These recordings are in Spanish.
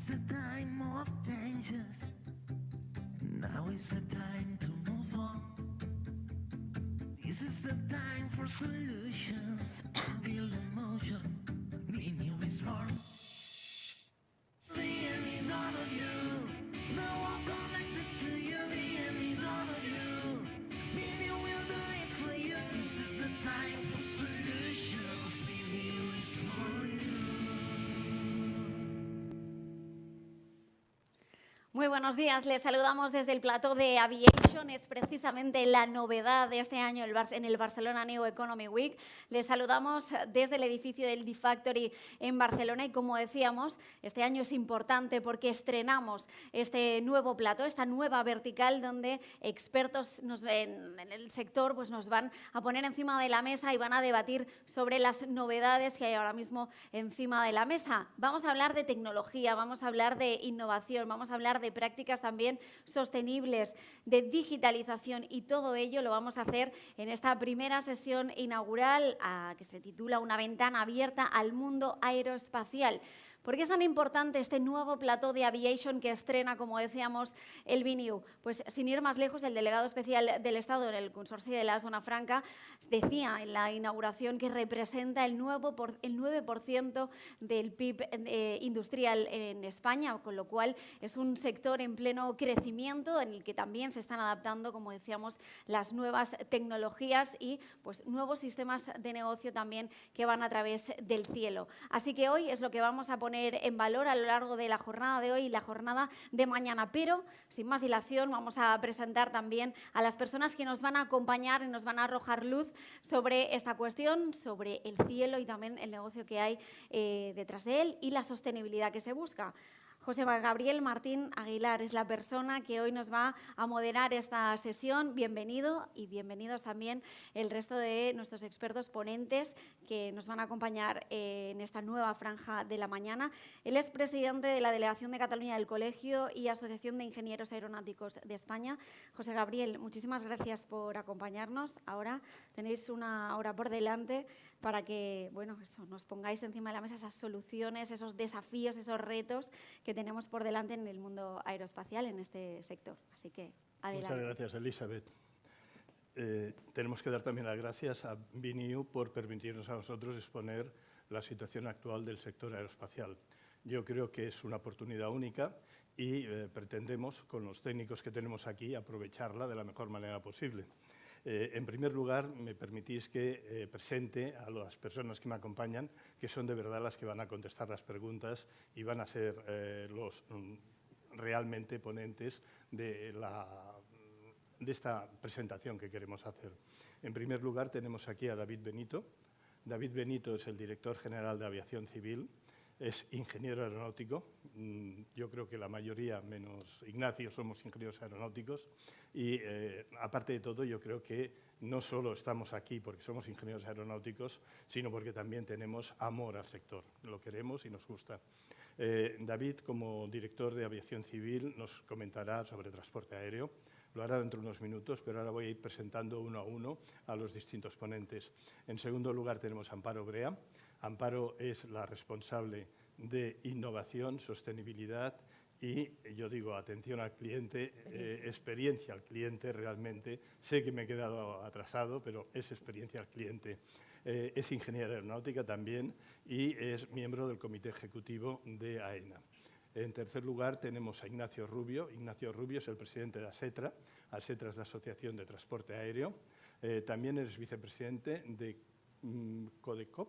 is a time of changes. Now is the time to move on. This is the time for solutions. Feel the motion. Be new is born. The any none of you. No one connected to you. The any none of you. Be new will do it for you. This is the time for solutions. Be new is for you. Muy buenos días, les saludamos desde el plató de Aviation, es precisamente la novedad de este año en el Barcelona New Economy Week. Les saludamos desde el edificio del D-Factory en Barcelona y como decíamos, este año es importante porque estrenamos este nuevo plató, esta nueva vertical donde expertos en el sector pues nos van a poner encima de la mesa y van a debatir sobre las novedades que hay ahora mismo encima de la mesa. Vamos a hablar de tecnología, vamos a hablar de innovación, vamos a hablar de prácticas también sostenibles, de digitalización y todo ello lo vamos a hacer en esta primera sesión inaugural que se titula Una ventana abierta al mundo aeroespacial. ¿Por qué es tan importante este nuevo plató de Aviation que estrena, como decíamos, el BNIU? Pues sin ir más lejos, el delegado especial del Estado en el Consorcio de la Zona Franca decía en la inauguración que representa el 9% del PIB industrial en España, con lo cual es un sector en pleno crecimiento en el que también se están adaptando, como decíamos, las nuevas tecnologías y pues, nuevos sistemas de negocio también que van a través del cielo. Así que hoy es lo que vamos a poner en valor a lo largo de la jornada de hoy y la jornada de mañana. Pero, sin más dilación, vamos a presentar también a las personas que nos van a acompañar y nos van a arrojar luz sobre esta cuestión, sobre el cielo y también el negocio que hay detrás de él y la sostenibilidad que se busca. José Gabriel Martín Aguilar es la persona que hoy nos va a moderar esta sesión. Bienvenido y bienvenidos también el resto de nuestros expertos ponentes que nos van a acompañar en esta nueva franja de la mañana. Él es presidente de la Delegación de Cataluña del Colegio y Asociación de Ingenieros Aeronáuticos de España. José Gabriel, muchísimas gracias por acompañarnos. Ahora tenéis una hora por delante para que nos pongáis encima de la mesa esas soluciones, esos desafíos, esos retos que tenemos por delante en el mundo aeroespacial, en este sector. Así que, adelante. Muchas gracias, Elizabeth. Tenemos que dar también las gracias a BNIU por permitirnos a nosotros exponer la situación actual del sector aeroespacial. Yo creo que es una oportunidad única y pretendemos, con los técnicos que tenemos aquí, aprovecharla de la mejor manera posible. En primer lugar, me permitís que presente a las personas que me acompañan, que son de verdad las que van a contestar las preguntas y van a ser los realmente ponentes de esta presentación que queremos hacer. En primer lugar, tenemos aquí a David Benito. David Benito es el director general de Aviación Civil. Es ingeniero aeronáutico. Yo creo que la mayoría, menos Ignacio, somos ingenieros aeronáuticos. Y aparte de todo, yo creo que no solo estamos aquí porque somos ingenieros aeronáuticos, sino porque también tenemos amor al sector. Lo queremos y nos gusta. David, como director de Aviación Civil, nos comentará sobre transporte aéreo. Lo hará dentro de unos minutos, pero ahora voy a ir presentando uno a uno a los distintos ponentes. En segundo lugar, tenemos a Amparo Brea. Amparo es la responsable de innovación, sostenibilidad y, yo digo, atención al cliente, experiencia al cliente realmente. Sé que me he quedado atrasado, pero es experiencia al cliente. Es ingeniera aeronáutica también y es miembro del comité ejecutivo de AENA. En tercer lugar, tenemos a Ignacio Rubio. Ignacio Rubio es el presidente de ASETRA. ASETRA es la Asociación de Transporte Aéreo. También es vicepresidente de CODECOP,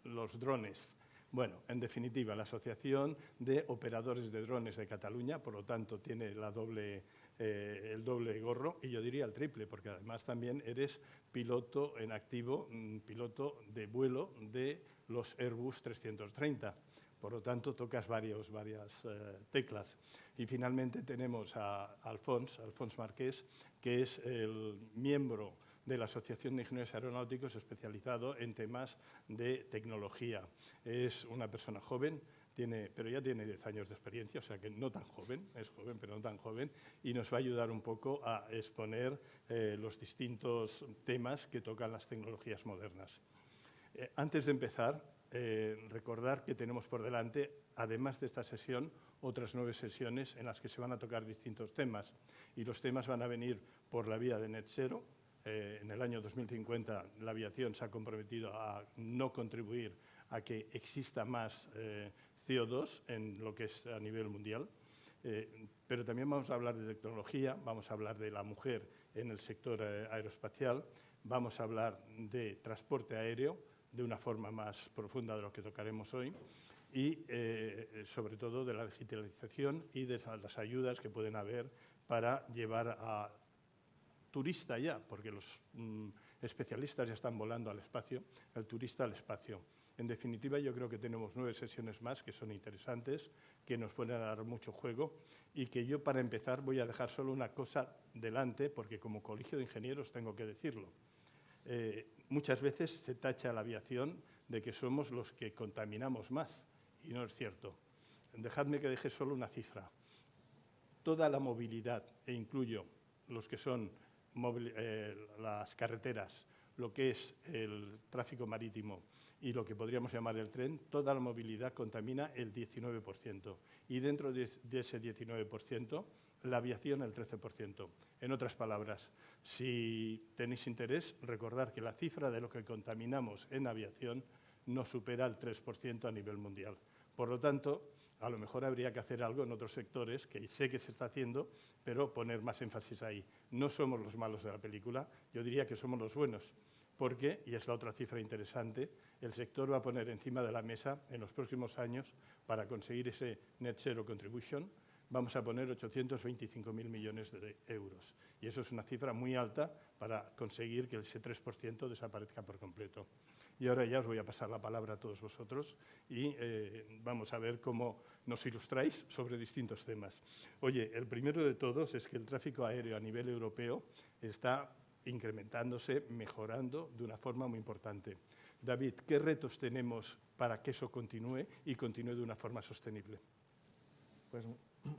los drones. Bueno, en definitiva, la Asociación de Operadores de Drones de Cataluña, por lo tanto, tiene el doble gorro, y yo diría el triple, porque además también eres piloto en activo, piloto de vuelo de los Airbus 330. Por lo tanto, tocas varias teclas. Y finalmente tenemos a Alfons Marqués, que es el miembro de la Asociación de Ingenieros Aeronáuticos especializado en temas de tecnología. Es una persona joven, pero ya tiene 10 años de experiencia, o sea que no tan joven, es joven pero no tan joven, y nos va a ayudar un poco a exponer los distintos temas que tocan las tecnologías modernas. Antes de empezar, recordar que tenemos por delante, además de esta sesión, otras 9 sesiones en las que se van a tocar distintos temas. Y los temas van a venir por la vía de Net Zero. En el año 2050 la aviación se ha comprometido a no contribuir a que exista más CO2 en lo que es a nivel mundial. Pero también vamos a hablar de tecnología, vamos a hablar de la mujer en el sector aeroespacial, vamos a hablar de transporte aéreo de una forma más profunda de lo que tocaremos hoy y sobre todo de la digitalización y de las ayudas que pueden haber para llevar a turista ya, porque los especialistas ya están volando al espacio, el turista al espacio. En definitiva, yo creo que tenemos 9 sesiones más que son interesantes, que nos pueden dar mucho juego y que yo, para empezar, voy a dejar solo una cosa delante, porque como colegio de ingenieros tengo que decirlo. Muchas veces se tacha a la aviación de que somos los que contaminamos más, y no es cierto. Dejadme que deje solo una cifra. Toda la movilidad, e incluyo los que son las carreteras, lo que es el tráfico marítimo y lo que podríamos llamar el tren, toda la movilidad contamina el 19%. Y dentro de ese 19%, la aviación el 13%. En otras palabras, si tenéis interés, recordar que la cifra de lo que contaminamos en aviación no supera el 3% a nivel mundial. Por lo tanto, a lo mejor habría que hacer algo en otros sectores, que sé que se está haciendo, pero poner más énfasis ahí. No somos los malos de la película, yo diría que somos los buenos, porque, y es la otra cifra interesante, el sector va a poner encima de la mesa en los próximos años, para conseguir ese Net Zero Contribution, vamos a poner 825.000 millones de euros. Y eso es una cifra muy alta para conseguir que ese 3% desaparezca por completo. Y ahora ya os voy a pasar la palabra a todos vosotros y vamos a ver cómo nos ilustráis sobre distintos temas. Oye, el primero de todos es que el tráfico aéreo a nivel europeo está incrementándose, mejorando de una forma muy importante. David, ¿qué retos tenemos para que eso continúe y continúe de una forma sostenible? Pues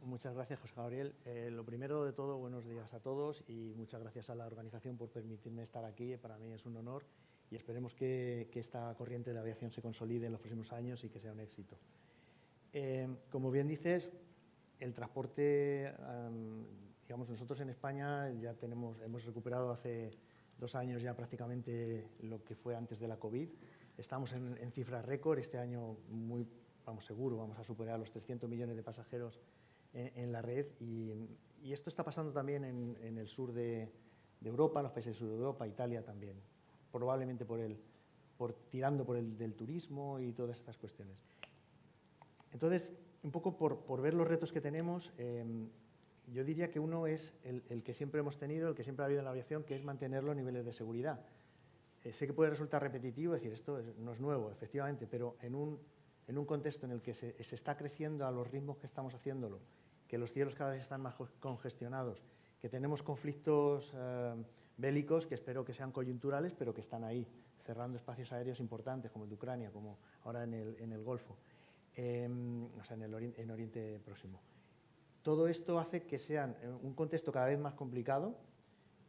muchas gracias, José Gabriel. Lo primero de todo, buenos días a todos y muchas gracias a la organización por permitirme estar aquí. Para mí es un honor y esperemos que esta corriente de aviación se consolide en los próximos años y que sea un éxito. Como bien dices, el transporte, digamos, nosotros en España ya hemos recuperado hace 2 años ya prácticamente lo que fue antes de la COVID. Estamos en cifras récord. Este año seguro vamos a superar los 300 millones de pasajeros en la red y esto está pasando también en el sur de Europa, en los países del sur de Europa, Italia también, probablemente tirando por el del turismo y todas estas cuestiones. Entonces, un poco por ver los retos que tenemos, yo diría que uno es el que siempre hemos tenido, el que siempre ha habido en la aviación, que es mantener los niveles de seguridad. Sé que puede resultar repetitivo decir esto no es nuevo, efectivamente, pero en un contexto en el que se está creciendo a los ritmos que estamos haciéndolo, que los cielos cada vez están más congestionados, que tenemos conflictos bélicos que espero que sean coyunturales, pero que están ahí, cerrando espacios aéreos importantes, como el de Ucrania, como ahora en el Golfo, o sea, en Oriente Próximo. Todo esto hace que sea un contexto cada vez más complicado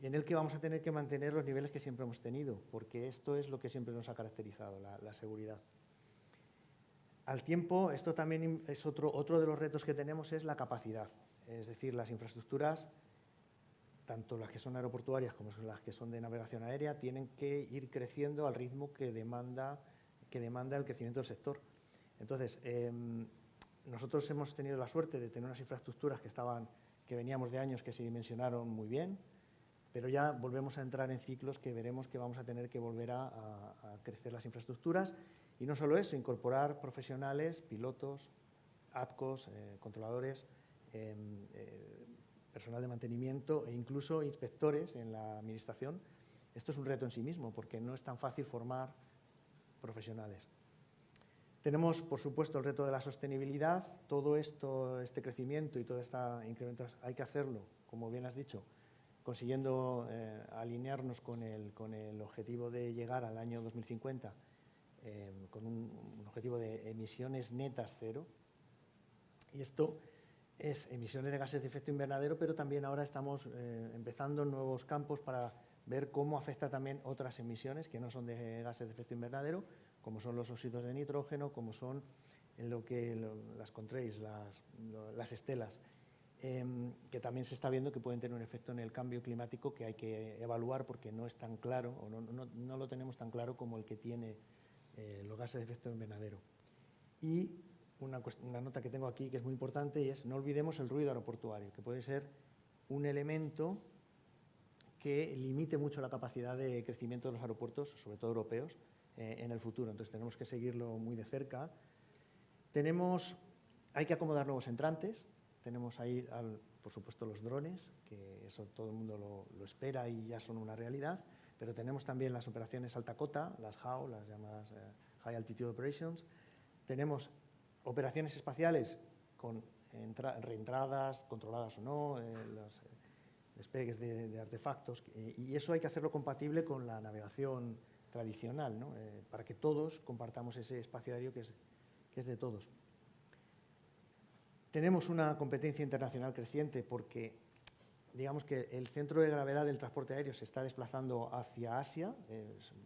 y en el que vamos a tener que mantener los niveles que siempre hemos tenido, porque esto es lo que siempre nos ha caracterizado, la seguridad. Al tiempo, esto también es otro de los retos que tenemos, es la capacidad. Es decir, las infraestructuras, tanto las que son aeroportuarias como las que son de navegación aérea, tienen que ir creciendo al ritmo que demanda el crecimiento del sector. Entonces, nosotros hemos tenido la suerte de tener unas infraestructuras que veníamos de años que se dimensionaron muy bien, pero ya volvemos a entrar en ciclos que veremos que vamos a tener que volver a crecer las infraestructuras. Y no solo eso, incorporar profesionales, pilotos, ATCOs, controladores, personal de mantenimiento e incluso inspectores en la administración. Esto es un reto en sí mismo porque no es tan fácil formar profesionales. Tenemos, por supuesto, el reto de la sostenibilidad. Todo esto, este crecimiento y todo este incremento hay que hacerlo, como bien has dicho, consiguiendo alinearnos con el objetivo de llegar al año 2050 con un objetivo de emisiones netas cero. Y esto es emisiones de gases de efecto invernadero, pero también ahora estamos empezando nuevos campos para ver cómo afecta también otras emisiones que no son de gases de efecto invernadero, como son los óxidos de nitrógeno, como son las contrails, las estelas, que también se está viendo que pueden tener un efecto en el cambio climático que hay que evaluar porque no es tan claro, o no lo tenemos tan claro como el que tiene los gases de efecto invernadero. Y una nota que tengo aquí que es muy importante y es: no olvidemos el ruido aeroportuario, que puede ser un elemento que limite mucho la capacidad de crecimiento de los aeropuertos, sobre todo europeos, en el futuro. Entonces tenemos que seguirlo muy de cerca. Hay que acomodar nuevos entrantes. Tenemos ahí, por supuesto, los drones, que eso todo el mundo lo espera y ya son una realidad, pero tenemos también las operaciones alta cota, las HAO, las llamadas High Altitude Operations. Tenemos operaciones espaciales con reentradas, controladas o no, los despegues de artefactos, y eso hay que hacerlo compatible con la navegación tradicional, ¿no? Para que todos compartamos ese espacio aéreo que es de todos. Tenemos una competencia internacional creciente porque, digamos que el centro de gravedad del transporte aéreo se está desplazando hacia Asia,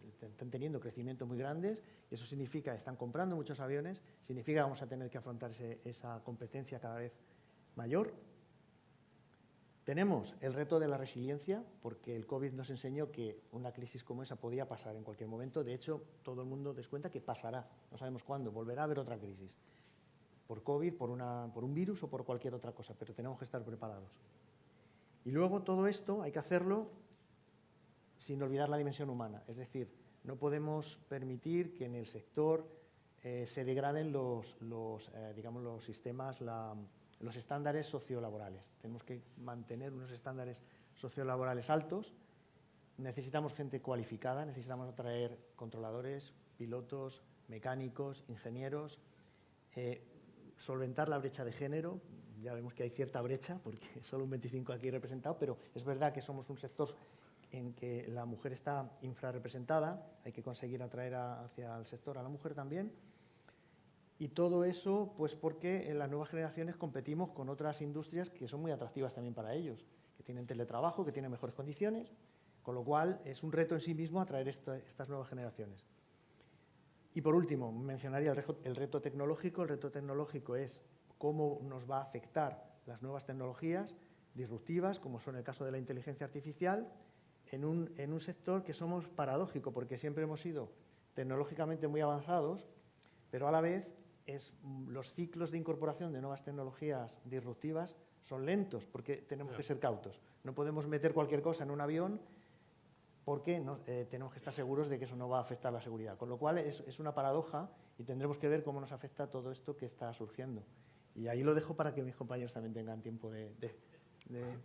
están teniendo crecimientos muy grandes, y eso significa que están comprando muchos aviones, significa que vamos a tener que afrontar esa competencia cada vez mayor. Tenemos el reto de la resiliencia, porque el COVID nos enseñó que una crisis como esa podía pasar en cualquier momento. De hecho, todo el mundo descuenta que pasará, no sabemos cuándo, volverá a haber otra crisis. Por COVID, por un virus o por cualquier otra cosa, pero tenemos que estar preparados. Y luego todo esto hay que hacerlo sin olvidar la dimensión humana, es decir, no podemos permitir que en el sector se degraden los sistemas, los estándares sociolaborales. Tenemos que mantener unos estándares sociolaborales altos. Necesitamos gente cualificada, necesitamos atraer controladores, pilotos, mecánicos, ingenieros, solventar la brecha de género. Ya vemos que hay cierta brecha, porque solo un 25 aquí representado, pero es verdad que somos un sector en que la mujer está infrarrepresentada, hay que conseguir atraer hacia el sector a la mujer también. Y todo eso, pues porque en las nuevas generaciones competimos con otras industrias que son muy atractivas también para ellos, que tienen teletrabajo, que tienen mejores condiciones, con lo cual es un reto en sí mismo atraer estas nuevas generaciones. Y por último, mencionaría el reto tecnológico. El reto tecnológico es cómo nos va a afectar las nuevas tecnologías disruptivas, como son el caso de la inteligencia artificial, en un sector que somos paradójico, porque siempre hemos sido tecnológicamente muy avanzados, pero a la vez los ciclos de incorporación de nuevas tecnologías disruptivas son lentos, porque tenemos que ser cautos. No podemos meter cualquier cosa en un avión porque tenemos que estar seguros de que eso no va a afectar la seguridad. Con lo cual es una paradoja y tendremos que ver cómo nos afecta todo esto que está surgiendo. Y ahí lo dejo para que mis compañeros también tengan tiempo de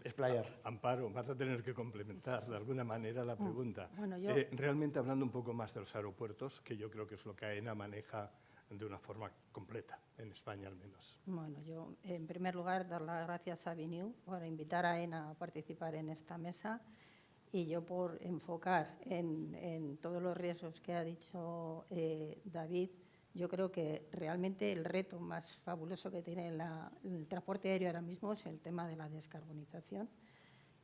explayar. Amparo, vas a tener que complementar de alguna manera la pregunta. Bueno, yo... Realmente hablando un poco más de los aeropuertos, que yo creo que es lo que AENA maneja de una forma completa, en España al menos. Bueno, yo en primer lugar dar las gracias a BNew por invitar a AENA a participar en esta mesa, y yo por enfocar en todos los riesgos que ha dicho David. Yo creo que realmente el reto más fabuloso que tiene el transporte aéreo ahora mismo es el tema de la descarbonización.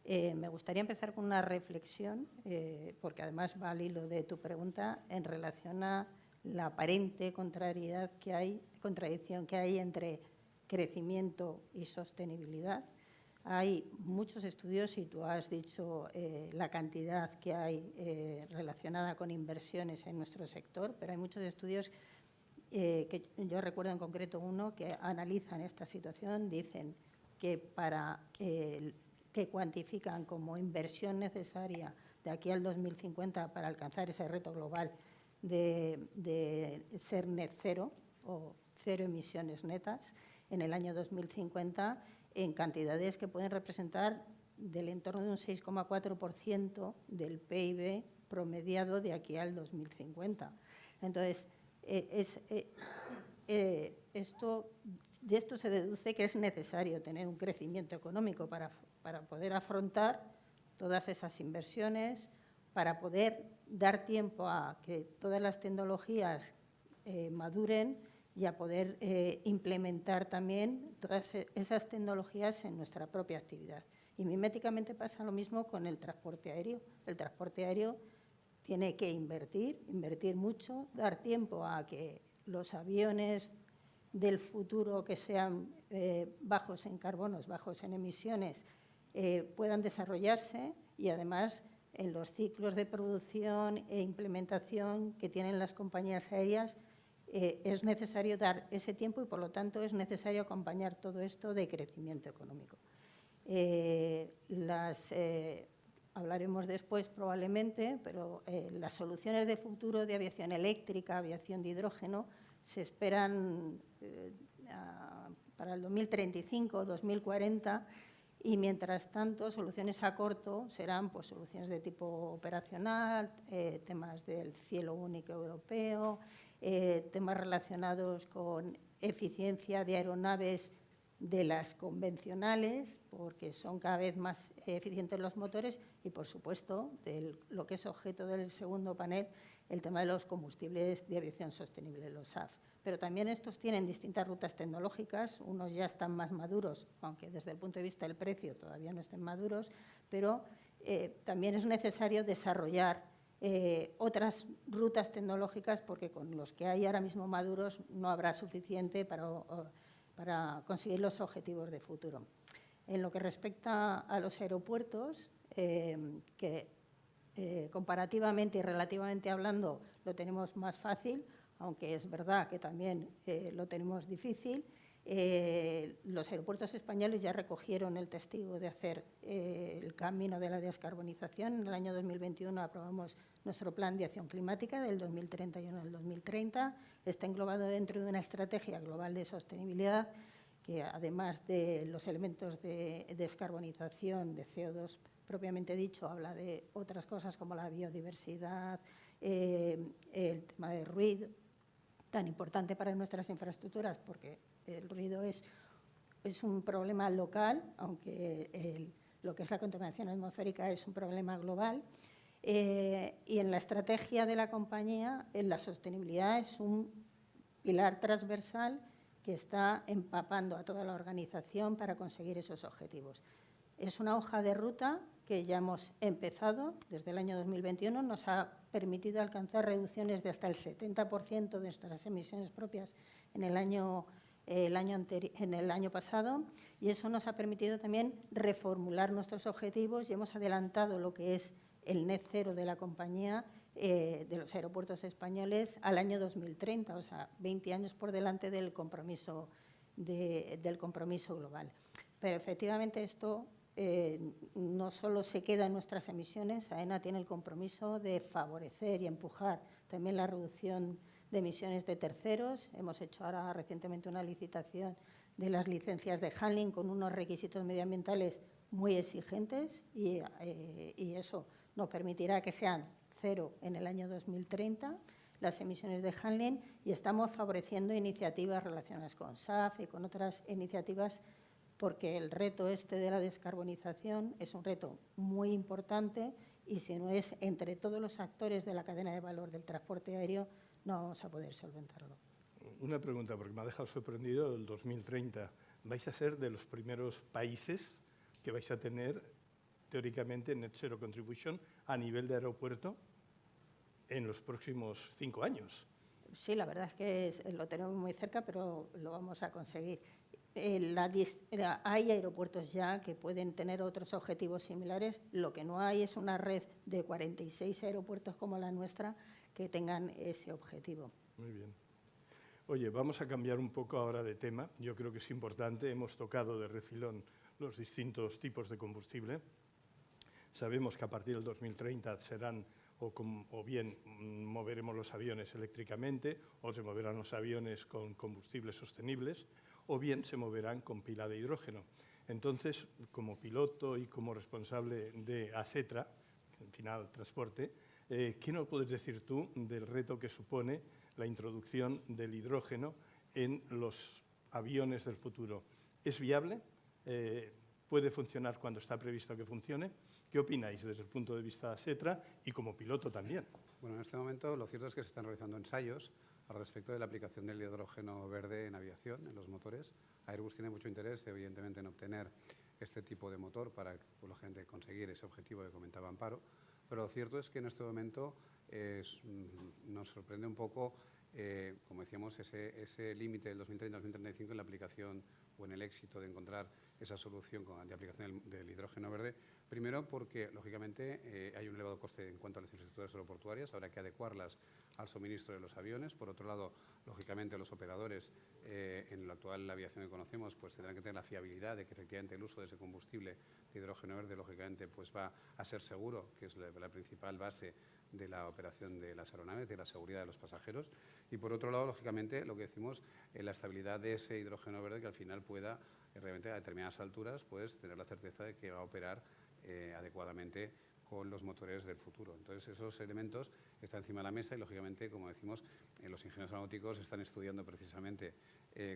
Me gustaría empezar con una reflexión, porque además va al hilo de tu pregunta, en relación a la aparente contradicción que hay entre crecimiento y sostenibilidad. Hay muchos estudios, y tú has dicho la cantidad que hay relacionada con inversiones en nuestro sector, pero hay muchos estudios que yo recuerdo en concreto uno que analizan esta situación. Dicen que que cuantifican como inversión necesaria de aquí al 2050 para alcanzar ese reto global de ser net cero o cero emisiones netas en el año 2050, en cantidades que pueden representar del entorno de un 6,4% del PIB promediado de aquí al 2050. Entonces, de esto se deduce que es necesario tener un crecimiento económico para poder afrontar todas esas inversiones, para poder dar tiempo a que todas las tecnologías maduren y a poder implementar también todas esas tecnologías en nuestra propia actividad. Y miméticamente pasa lo mismo con el transporte aéreo. El transporte aéreo tiene que invertir mucho, dar tiempo a que los aviones del futuro que sean bajos en carbonos, bajos en emisiones, puedan desarrollarse y además en los ciclos de producción e implementación que tienen las compañías aéreas es necesario dar ese tiempo y, por lo tanto, es necesario acompañar todo esto de crecimiento económico. Hablaremos después probablemente, pero las soluciones de futuro de aviación eléctrica, aviación de hidrógeno, se esperan para el 2035 o 2040 y, mientras tanto, soluciones a corto serán pues, soluciones de tipo operacional, temas del cielo único europeo, temas relacionados con eficiencia de aeronaves de las convencionales, porque son cada vez más eficientes los motores y, por supuesto, lo que es objeto del segundo panel, el tema de los combustibles de aviación sostenible, los SAF. Pero también estos tienen distintas rutas tecnológicas, unos ya están más maduros, aunque desde el punto de vista del precio todavía no estén maduros, pero también es necesario desarrollar otras rutas tecnológicas porque con los que hay ahora mismo maduros no habrá suficiente para conseguir los objetivos de futuro. En lo que respecta a los aeropuertos, que comparativamente y relativamente hablando lo tenemos más fácil, aunque es verdad que también lo tenemos difícil, los aeropuertos españoles ya recogieron el testigo de hacer el camino de la descarbonización. En el año 2021 aprobamos nuestro plan de acción climática del 2031 al 2030. Está englobado dentro de una estrategia global de sostenibilidad que, además de los elementos de descarbonización de CO2 propiamente dicho, habla de otras cosas como la biodiversidad, el tema del ruido, tan importante para nuestras infraestructuras porque el ruido es un problema local, aunque lo que es la contaminación atmosférica es un problema global. Y en la estrategia de la compañía, la sostenibilidad es un pilar transversal que está empapando a toda la organización para conseguir esos objetivos. Es una hoja de ruta que ya hemos empezado desde el año 2021, nos ha permitido alcanzar reducciones de hasta el 70% de nuestras emisiones propias en el año pasado, y eso nos ha permitido también reformular nuestros objetivos y hemos adelantado lo que es el net cero de la compañía de los aeropuertos españoles al año 2030, o sea, 20 años por delante del compromiso global. Pero efectivamente esto no solo se queda en nuestras emisiones, AENA tiene el compromiso de favorecer y empujar también la reducción de emisiones de terceros. Hemos hecho ahora recientemente una licitación de las licencias de handling con unos requisitos medioambientales muy exigentes y eso nos permitirá que sean cero en el año 2030 las emisiones de handling, y estamos favoreciendo iniciativas relacionadas con SAF y con otras iniciativas porque el reto de la descarbonización es un reto muy importante y si no es entre todos los actores de la cadena de valor del transporte aéreo no vamos a poder solventarlo. Una pregunta, porque me ha dejado sorprendido el 2030. ¿Vais a ser de los primeros países que vais a tener, teóricamente, Net Zero Contribution a nivel de aeropuerto en los próximos 5 años? Sí, la verdad es que lo tenemos muy cerca, pero lo vamos a conseguir. Hay aeropuertos ya que pueden tener otros objetivos similares. Lo que no hay es una red de 46 aeropuertos como la nuestra que tengan ese objetivo. Muy bien. Oye, vamos a cambiar un poco ahora de tema. Yo creo que es importante. Hemos tocado de refilón los distintos tipos de combustible. Sabemos que a partir del 2030 serán o bien moveremos los aviones eléctricamente o se moverán los aviones con combustibles sostenibles o bien se moverán con pila de hidrógeno. Entonces, como piloto y como responsable de ASETRA, en final transporte, ¿qué nos puedes decir tú del reto que supone la introducción del hidrógeno en los aviones del futuro? ¿Es viable? ¿Puede funcionar cuando está previsto que funcione? ¿Qué opináis desde el punto de vista de ASETRA y como piloto también? Bueno, en este momento lo cierto es que se están realizando ensayos al respecto de la aplicación del hidrógeno verde en aviación, en los motores. Airbus tiene mucho interés, evidentemente, en obtener este tipo de motor para, por la gente, conseguir ese objetivo que comentaba Amparo. Pero lo cierto es que en este momento nos sorprende un poco, como decíamos, ese límite del 2030-2035 en la aplicación o en el éxito de encontrar esa solución de aplicación del hidrógeno verde. Primero, porque, lógicamente, hay un elevado coste en cuanto a las infraestructuras aeroportuarias, habrá que adecuarlas al suministro de los aviones. Por otro lado, lógicamente, los operadores, en la actual aviación que conocemos, pues tendrán que tener la fiabilidad de que, efectivamente, el uso de ese combustible de hidrógeno verde, lógicamente, pues va a ser seguro, que es la principal base de la operación de las aeronaves, de la seguridad de los pasajeros. Y, por otro lado, lógicamente, lo que decimos, la estabilidad de ese hidrógeno verde que al final pueda, realmente, a determinadas alturas, pues tener la certeza de que va a operar adecuadamente con los motores del futuro. Entonces, esos elementos están encima de la mesa y, lógicamente, como decimos, los ingenieros aeronáuticos están estudiando precisamente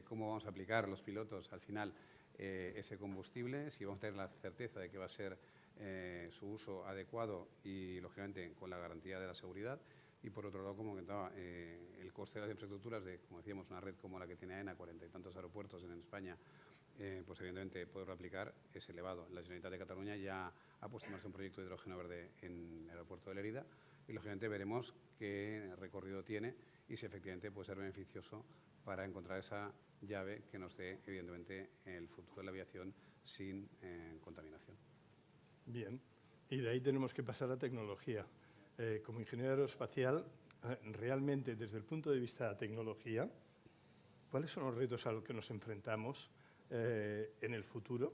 cómo vamos a aplicar los pilotos al final ese combustible, si vamos a tener la certeza de que va a ser su uso adecuado y, lógicamente, con la garantía de la seguridad. Y, por otro lado, como comentaba, el coste de las infraestructuras de, como decíamos, una red como la que tiene AENA, 40 y tantos aeropuertos en España, pues evidentemente poderlo aplicar es elevado. La Generalitat de Cataluña ya ha puesto en marcha un proyecto de hidrógeno verde en el aeropuerto de Lérida y, lógicamente, veremos qué recorrido tiene y si efectivamente puede ser beneficioso para encontrar esa llave que nos dé, evidentemente, el futuro de la aviación sin contaminación. Bien, y de ahí tenemos que pasar a tecnología. Como ingeniero aeroespacial, realmente, desde el punto de vista de la tecnología, ¿cuáles son los retos a los que nos enfrentamos en el futuro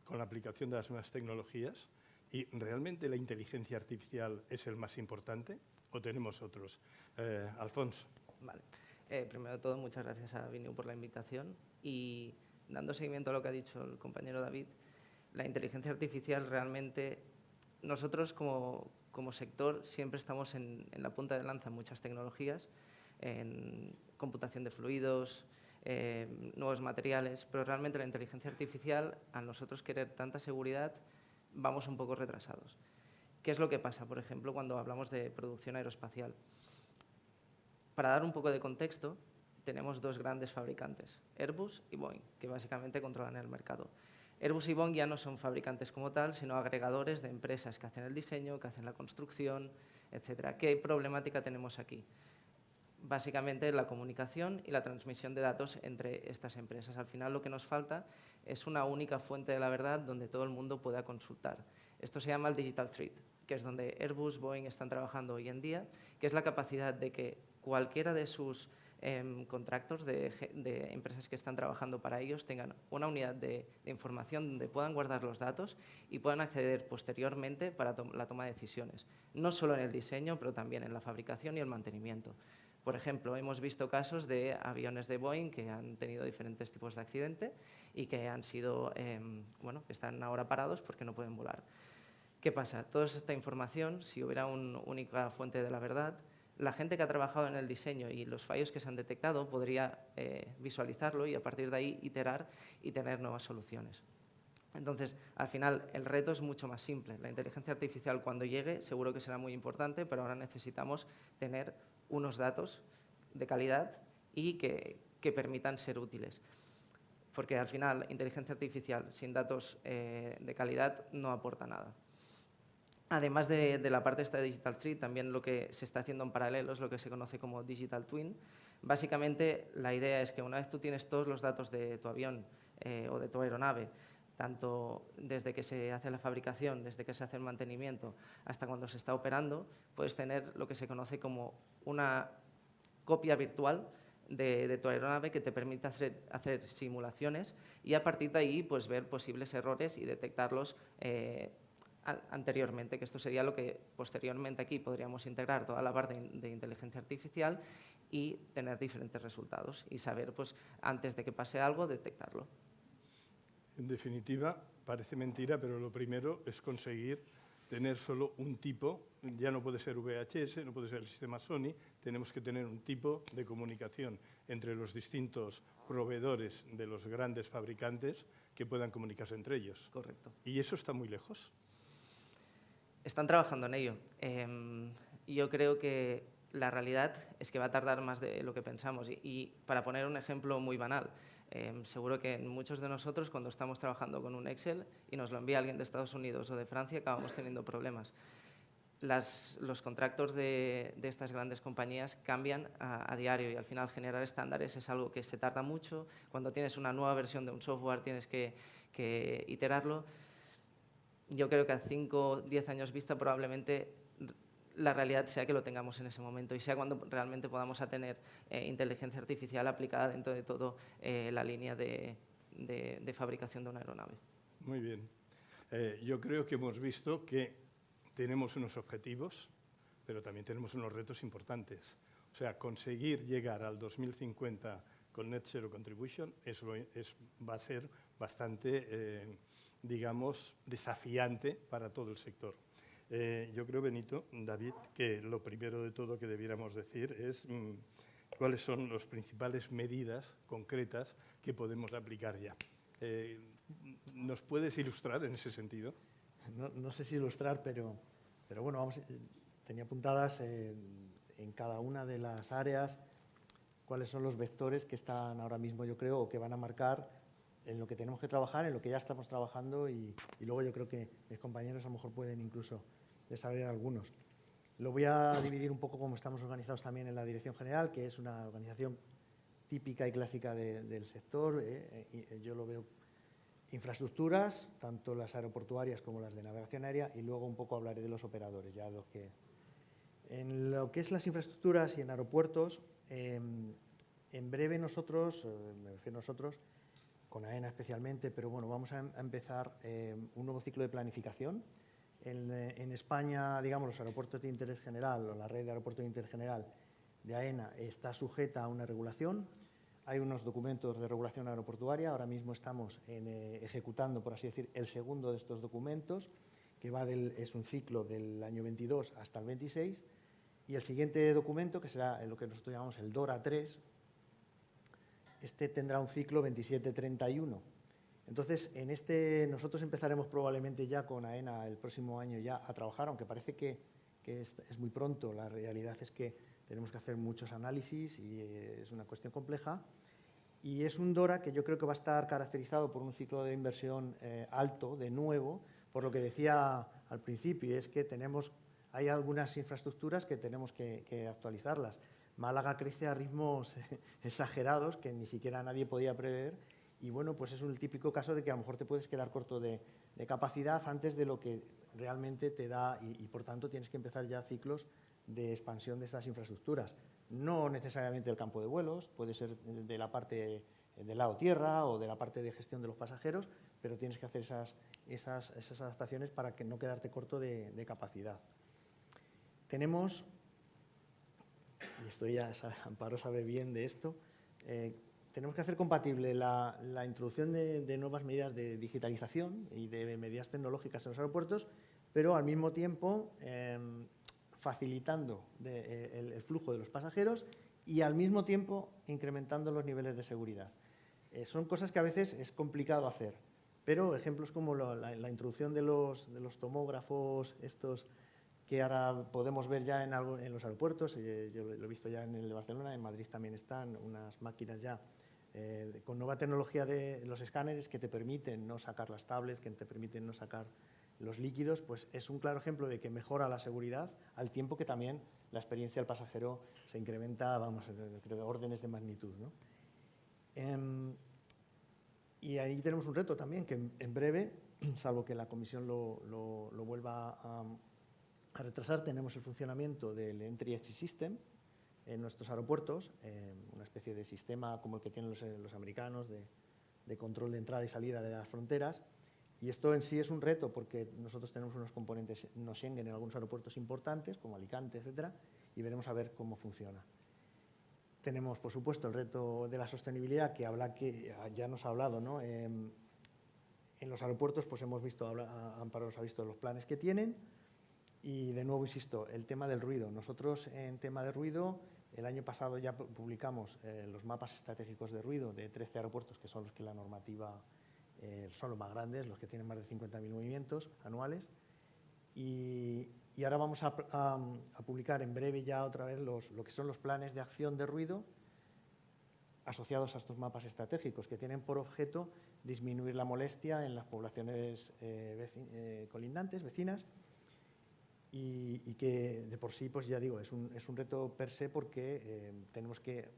con la aplicación de las nuevas tecnologías? ¿Y realmente la inteligencia artificial es el más importante o tenemos otros? Alfonso. Vale. Primero de todo, muchas gracias a Viniu por la invitación y, dando seguimiento a lo que ha dicho el compañero David, la inteligencia artificial realmente, nosotros como sector siempre estamos en la punta de lanza en muchas tecnologías, en computación de fluidos, nuevos materiales, pero realmente la inteligencia artificial, al nosotros querer tanta seguridad, vamos un poco retrasados. ¿Qué es lo que pasa, por ejemplo, cuando hablamos de producción aeroespacial? Para dar un poco de contexto, tenemos dos grandes fabricantes, Airbus y Boeing, que básicamente controlan el mercado. Airbus y Boeing ya no son fabricantes como tal, sino agregadores de empresas que hacen el diseño, que hacen la construcción, etc. ¿Qué problemática tenemos aquí? Básicamente la comunicación y la transmisión de datos entre estas empresas. Al final lo que nos falta es una única fuente de la verdad donde todo el mundo pueda consultar. Esto se llama el Digital Thread, que es donde Airbus, Boeing están trabajando hoy en día, que es la capacidad de que cualquiera de sus contratos de empresas que están trabajando para ellos tengan una unidad de información donde puedan guardar los datos y puedan acceder posteriormente para la toma de decisiones, no solo en el diseño, pero también en la fabricación y el mantenimiento. Por ejemplo, hemos visto casos de aviones de Boeing que han tenido diferentes tipos de accidente y que han sido, que están ahora parados porque no pueden volar. ¿Qué pasa? Toda esta información, si hubiera una única fuente de la verdad, la gente que ha trabajado en el diseño y los fallos que se han detectado podría visualizarlo y a partir de ahí iterar y tener nuevas soluciones. Entonces, al final, el reto es mucho más simple. La inteligencia artificial, cuando llegue, seguro que será muy importante, pero ahora necesitamos tener unos datos de calidad y que permitan ser útiles. Porque, al final, inteligencia artificial sin datos de calidad no aporta nada. Además de la parte esta de Digital Thread, también lo que se está haciendo en paralelo es lo que se conoce como Digital Twin. Básicamente, la idea es que una vez tú tienes todos los datos de tu avión o de tu aeronave, tanto desde que se hace la fabricación, desde que se hace el mantenimiento, hasta cuando se está operando, puedes tener lo que se conoce como una copia virtual de tu aeronave que te permite hacer simulaciones y a partir de ahí pues, ver posibles errores y detectarlos anteriormente, que esto sería lo que posteriormente aquí podríamos integrar toda la parte de inteligencia artificial y tener diferentes resultados y saber, pues, antes de que pase algo, detectarlo. En definitiva, parece mentira, pero lo primero es conseguir tener solo un tipo, ya no puede ser VHS, no puede ser el sistema Sony, tenemos que tener un tipo de comunicación entre los distintos proveedores de los grandes fabricantes que puedan comunicarse entre ellos. Correcto. ¿Y eso está muy lejos? Están trabajando en ello. Yo creo que la realidad es que va a tardar más de lo que pensamos. Y para poner un ejemplo muy banal, seguro que muchos de nosotros cuando estamos trabajando con un Excel y nos lo envía alguien de Estados Unidos o de Francia acabamos teniendo problemas. los contratos de estas grandes compañías cambian a diario y al final generar estándares es algo que se tarda mucho. Cuando tienes una nueva versión de un software tienes que iterarlo. Yo creo que a 5 o 10 años vista probablemente la realidad sea que lo tengamos en ese momento y sea cuando realmente podamos tener inteligencia artificial aplicada dentro de toda la línea de fabricación de una aeronave. Muy bien. Yo creo que hemos visto que tenemos unos objetivos, pero también tenemos unos retos importantes. O sea, conseguir llegar al 2050 con Net Zero Contribution va a ser bastante, digamos, desafiante para todo el sector. Yo creo, Benito, David, que lo primero de todo que debiéramos decir es cuáles son las principales medidas concretas que podemos aplicar ya. ¿Nos puedes ilustrar en ese sentido? No sé si ilustrar, pero bueno, tenía apuntadas en cada una de las áreas cuáles son los vectores que están ahora mismo, yo creo, o que van a marcar en lo que tenemos que trabajar, en lo que ya estamos trabajando y luego yo creo que mis compañeros a lo mejor pueden incluso desarrollar algunos. Lo voy a dividir un poco como estamos organizados también en la Dirección General, que es una organización típica y clásica del sector. Yo lo veo infraestructuras, tanto las aeroportuarias como las de navegación aérea, y luego un poco hablaré de los operadores, ya los que... En lo que es las infraestructuras y en aeropuertos, en breve nosotros, me refiero a nosotros, con AENA especialmente, pero bueno, vamos a empezar un nuevo ciclo de planificación. En España, digamos, los aeropuertos de interés general o la red de aeropuertos de interés general de AENA está sujeta a una regulación. Hay unos documentos de regulación aeroportuaria. Ahora mismo estamos ejecutando, por así decir, el segundo de estos documentos, que es un ciclo del año 22 hasta el 26. Y el siguiente documento, que será lo que nosotros llamamos el DORA 3, este tendrá un ciclo 27-31. Entonces, nosotros empezaremos probablemente ya con AENA el próximo año ya a trabajar, aunque parece que es muy pronto. La realidad es que tenemos que hacer muchos análisis y es una cuestión compleja. Y es un DORA que yo creo que va a estar caracterizado por un ciclo de inversión alto, de nuevo, por lo que decía al principio, es que hay algunas infraestructuras que tenemos que actualizarlas. Málaga crece a ritmos exagerados que ni siquiera nadie podía prever. Y bueno, pues es un típico caso de que a lo mejor te puedes quedar corto de capacidad antes de lo que realmente te da y por tanto tienes que empezar ya ciclos de expansión de estas infraestructuras. No necesariamente del campo de vuelos, puede ser de la parte del lado tierra o de la parte de gestión de los pasajeros, pero tienes que hacer esas adaptaciones para que no quedarte corto de capacidad. Tenemos, y esto ya Amparo sabe bien de esto, tenemos que hacer compatible la introducción de nuevas medidas de digitalización y de medidas tecnológicas en los aeropuertos, pero al mismo tiempo facilitando el flujo de los pasajeros y al mismo tiempo incrementando los niveles de seguridad. Son cosas que a veces es complicado hacer, pero ejemplos como la introducción de los tomógrafos, estos que ahora podemos ver ya en los aeropuertos, yo lo he visto ya en el de Barcelona, en Madrid también están unas máquinas ya con nueva tecnología de los escáneres que te permiten no sacar las tablets, que te permiten no sacar los líquidos, pues es un claro ejemplo de que mejora la seguridad al tiempo que también la experiencia del pasajero se incrementa, vamos, creo, órdenes de magnitud, ¿no? Y ahí tenemos un reto también, que en breve, salvo que la Comisión lo vuelva a retrasar, tenemos el funcionamiento del Entry Exit System en nuestros aeropuertos, una especie de sistema como el que tienen los americanos de control de entrada y salida de las fronteras. Y esto en sí es un reto porque nosotros tenemos unos componentes no Schengen en algunos aeropuertos importantes, como Alicante, etcétera, y veremos a ver cómo funciona. Tenemos, por supuesto, el reto de la sostenibilidad, que ya nos ha hablado, ¿no? En los aeropuertos pues hemos visto, Amparo nos ha visto los planes que tienen. Y de nuevo, insisto, el tema del ruido. Nosotros en tema de ruido, el año pasado ya publicamos los mapas estratégicos de ruido de 13 aeropuertos, que son los que la normativa son los más grandes, los que tienen más de 50.000 movimientos anuales. Y ahora vamos a publicar en breve ya otra vez lo que son los planes de acción de ruido asociados a estos mapas estratégicos, que tienen por objeto disminuir la molestia en las poblaciones colindantes, vecinas. y que de por sí, pues ya digo, es un reto per se porque tenemos que,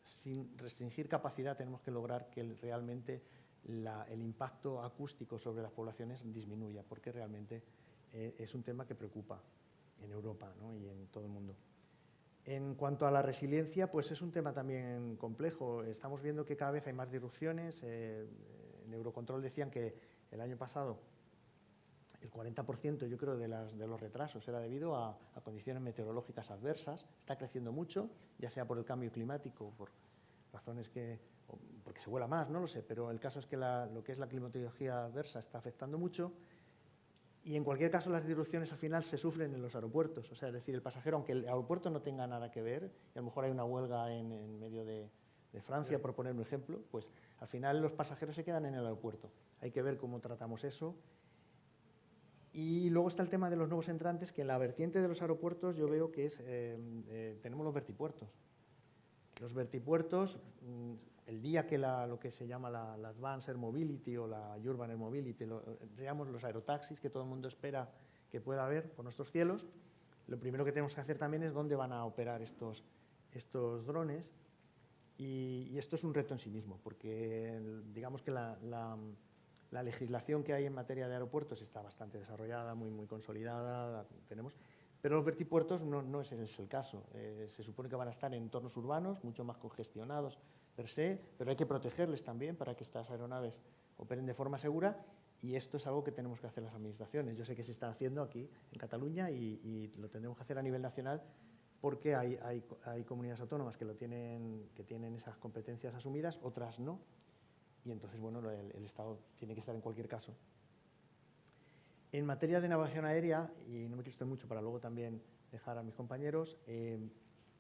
sin restringir capacidad, tenemos que lograr que realmente el impacto acústico sobre las poblaciones disminuya, porque realmente es un tema que preocupa en Europa, ¿no? Y en todo el mundo. En cuanto a la resiliencia, pues es un tema también complejo. Estamos viendo que cada vez hay más disrupciones. En Eurocontrol decían que el año pasado el 40%, yo creo, de los retrasos era debido a condiciones meteorológicas adversas. Está creciendo mucho, ya sea por el cambio climático, por razones porque se vuela más, no lo sé, pero el caso es que lo que es la climatología adversa está afectando mucho. Y en cualquier caso, las disrupciones al final se sufren en los aeropuertos. O sea, es decir, el pasajero, aunque el aeropuerto no tenga nada que ver, y a lo mejor hay una huelga en medio de Francia, por poner un ejemplo, pues al final los pasajeros se quedan en el aeropuerto. Hay que ver cómo tratamos eso. Y luego está el tema de los nuevos entrantes, que en la vertiente de los aeropuertos yo veo que tenemos los vertipuertos. Los vertipuertos, el día que lo que se llama la Advanced Air Mobility o la Urban Air Mobility, digamos los aerotaxis que todo el mundo espera que pueda haber por nuestros cielos, lo primero que tenemos que hacer también es dónde van a operar estos drones, y esto es un reto en sí mismo, porque digamos que la legislación que hay en materia de aeropuertos está bastante desarrollada, muy consolidada, tenemos. Pero los vertipuertos no es el caso. Se supone que van a estar en entornos urbanos, mucho más congestionados per se, pero hay que protegerles también para que estas aeronaves operen de forma segura, y esto es algo que tenemos que hacer las administraciones. Yo sé que se está haciendo aquí en Cataluña y lo tendremos que hacer a nivel nacional, porque hay comunidades autónomas que tienen esas competencias asumidas, otras no, y entonces, bueno, el Estado tiene que estar en cualquier caso. En materia de navegación aérea, y no me quiero mucho para luego también dejar a mis compañeros,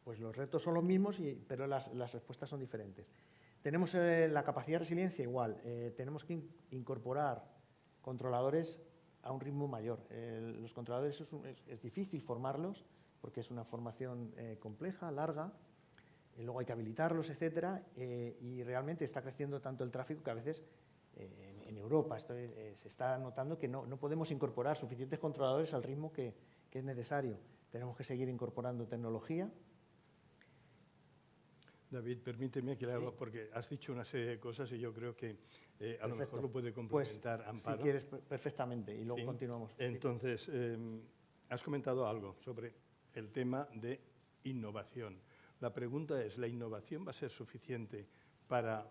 pues los retos son los mismos, pero las respuestas son diferentes. Tenemos la capacidad de resiliencia igual. Tenemos que incorporar controladores a un ritmo mayor. Los controladores es difícil formarlos porque es una formación compleja, larga. Luego hay que habilitarlos, etcétera, y realmente está creciendo tanto el tráfico que a veces en Europa se está notando que no podemos incorporar suficientes controladores al ritmo que es necesario. Tenemos que seguir incorporando tecnología. David, permíteme que le haga, porque has dicho una serie de cosas y yo creo que a lo mejor lo puede complementar pues, Amparo. Si quieres, perfectamente, y luego ¿Sí? continuamos. Entonces, has comentado algo sobre el tema de innovación. La pregunta es, ¿la innovación va a ser suficiente para,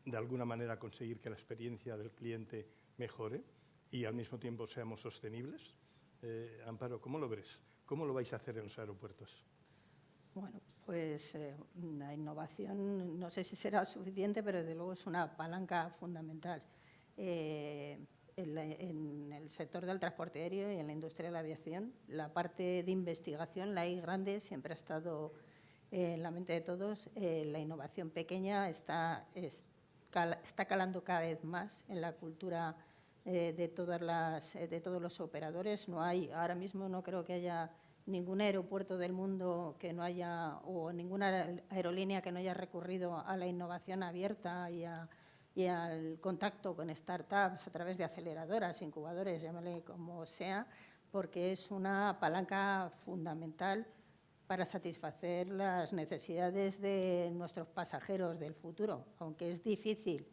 de alguna manera, conseguir que la experiencia del cliente mejore y al mismo tiempo seamos sostenibles? Amparo, ¿cómo lo ves? ¿Cómo lo vais a hacer en los aeropuertos? Bueno, pues la innovación no sé si será suficiente, pero desde luego es una palanca fundamental. En el sector del transporte aéreo y en la industria de la aviación, la parte de investigación, la I grande, siempre ha estado en la mente de todos. La innovación pequeña está calando cada vez más en la cultura de todos los operadores. Ahora mismo no creo que haya ningún aeropuerto del mundo que no haya, o ninguna aerolínea que no haya recurrido a la innovación abierta y al contacto con startups a través de aceleradoras, incubadores, llámale como sea, porque es una palanca fundamental para satisfacer las necesidades de nuestros pasajeros del futuro. Aunque es difícil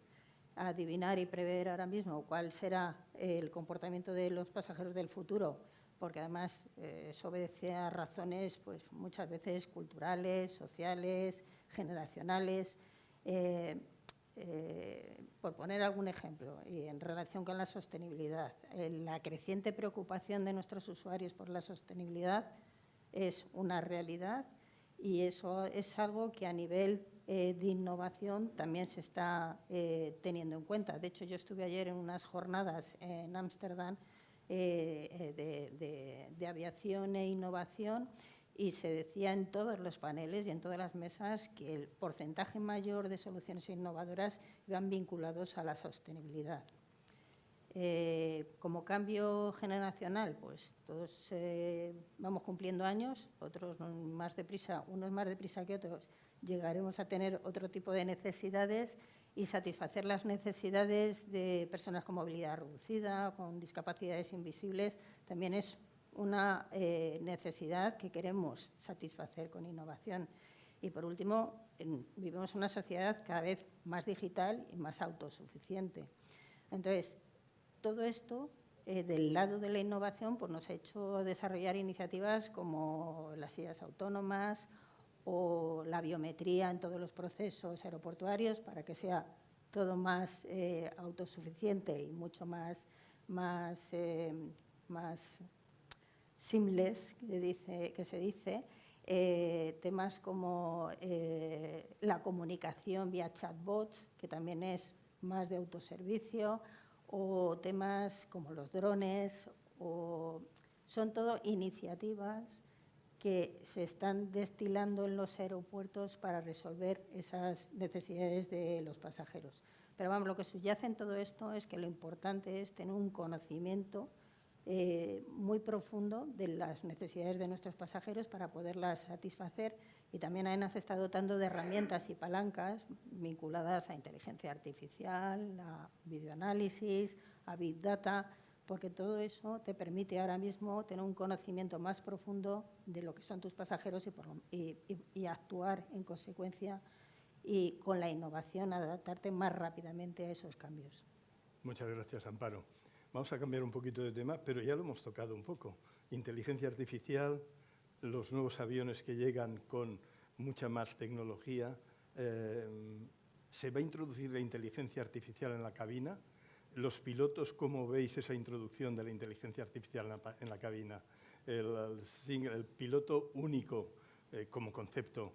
adivinar y prever ahora mismo cuál será el comportamiento de los pasajeros del futuro, porque además eso obedece a razones pues, muchas veces culturales, sociales, generacionales. Por poner algún ejemplo, y en relación con la sostenibilidad, la creciente preocupación de nuestros usuarios por la sostenibilidad es una realidad, y eso es algo que a nivel de innovación también se está teniendo en cuenta. De hecho, yo estuve ayer en unas jornadas en Ámsterdam de aviación e innovación, y se decía en todos los paneles y en todas las mesas que el porcentaje mayor de soluciones innovadoras iban vinculados a la sostenibilidad. Como cambio generacional, pues todos vamos cumpliendo años, otros más deprisa, unos más deprisa que otros, llegaremos a tener otro tipo de necesidades, y satisfacer las necesidades de personas con movilidad reducida, con discapacidades invisibles, también es una necesidad que queremos satisfacer con innovación. Y, por último, vivimos una sociedad cada vez más digital y más autosuficiente. Entonces, todo esto, del lado de la innovación, pues nos ha hecho desarrollar iniciativas como las sillas autónomas o la biometría en todos los procesos aeroportuarios para que sea todo más autosuficiente y mucho más seamless, que se dice. Temas como la comunicación vía chatbots, que también es más de autoservicio, o temas como los drones, son todo iniciativas que se están destilando en los aeropuertos para resolver esas necesidades de los pasajeros. Pero vamos, lo que subyace en todo esto es que lo importante es tener un conocimiento muy profundo de las necesidades de nuestros pasajeros para poderlas satisfacer, y también AENA se está dotando de herramientas y palancas vinculadas a inteligencia artificial, a videoanálisis, a Big Data, porque todo eso te permite ahora mismo tener un conocimiento más profundo de lo que son tus pasajeros y actuar en consecuencia, y con la innovación adaptarte más rápidamente a esos cambios. Muchas gracias, Amparo. Vamos a cambiar un poquito de tema, pero ya lo hemos tocado un poco. Inteligencia artificial, los nuevos aviones que llegan con mucha más tecnología. ¿Se va a introducir la inteligencia artificial en la cabina? Los pilotos, ¿cómo veis esa introducción de la inteligencia artificial en la cabina? El piloto único como concepto,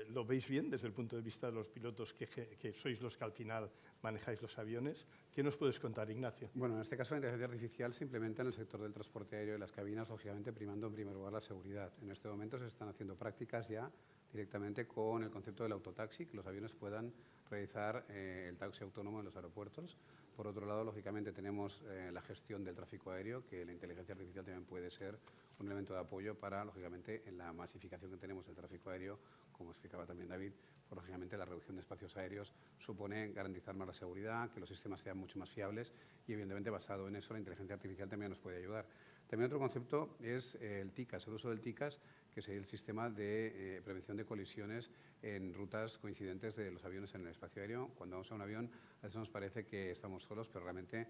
¿lo veis bien desde el punto de vista de los pilotos que sois los que al final manejáis los aviones? ¿Qué nos puedes contar, Ignacio? Bueno, en este caso la inteligencia artificial se implementa en el sector del transporte aéreo y las cabinas, lógicamente primando en primer lugar la seguridad. En este momento se están haciendo prácticas ya directamente con el concepto del autotaxi, que los aviones puedan realizar el taxi autónomo en los aeropuertos. Por otro lado, lógicamente, tenemos la gestión del tráfico aéreo, que la inteligencia artificial también puede ser un elemento de apoyo para, lógicamente, en la masificación que tenemos del tráfico aéreo, como explicaba también David, pues, lógicamente, la reducción de espacios aéreos supone garantizar más la seguridad, que los sistemas sean mucho más fiables y, evidentemente, basado en eso, la inteligencia artificial también nos puede ayudar. También otro concepto es el TICAS, el uso del TICAS, que sería el sistema de prevención de colisiones en rutas coincidentes de los aviones en el espacio aéreo. Cuando vamos a un avión, a veces nos parece que estamos solos, pero realmente